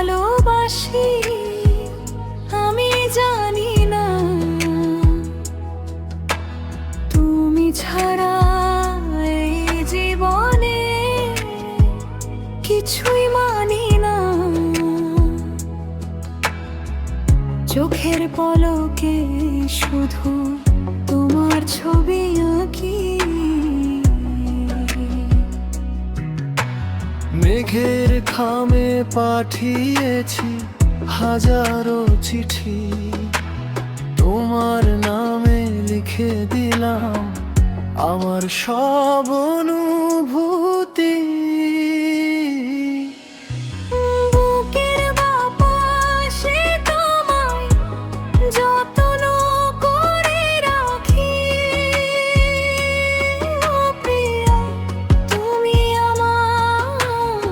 ভালোবাসি আমি জানি না, তুমি ছাড়া এই জীবনে কিছুই মানি না। চোখের পলকে শুধু তোমার ছবি আঁকি, মেঘের খামে পাঠিয়েছি হাজারো চিঠি, তোমার নামে লিখে দিলাম আমার সব অনুভূতি। বুকের বাপাশে তোমায় যত্ন করে রাখি, ও প্রিয়া তুমি আমার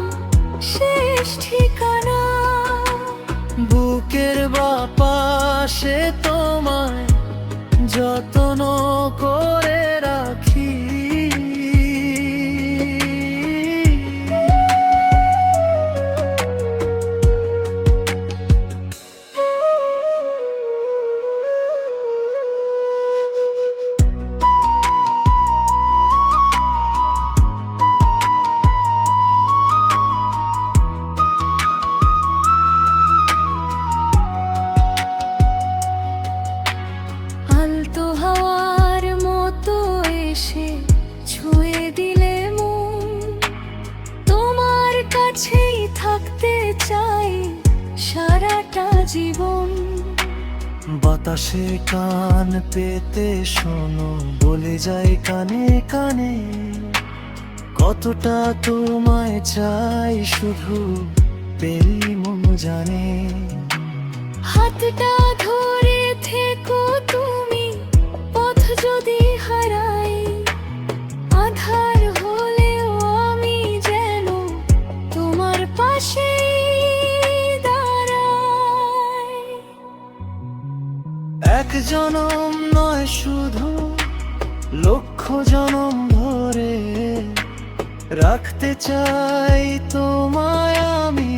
শেষ ঠিকানা। বুকের বাপাশে তোমায় যত্ন করে রাখি। আলতো হাওয়ার মতো এসে ছুঁয়ে দিলে মন, তোমার কাছেই থাকতে চাই সারাটা জীবন। বাতাসে কান পেতে শোনো বলে যায় কানে কানে, কতটা তোমায় চাই শুধু পেলি মন জানে। হাতটা ধরে থেকো তুমি, পথ যদি হারাই, আধার হলেও আমি যেন তোমার পাশে দাঁড়াই। এক জনম নয় শুধু লক্ষ জনম ধরে রাখতে চাই তোমায় আমি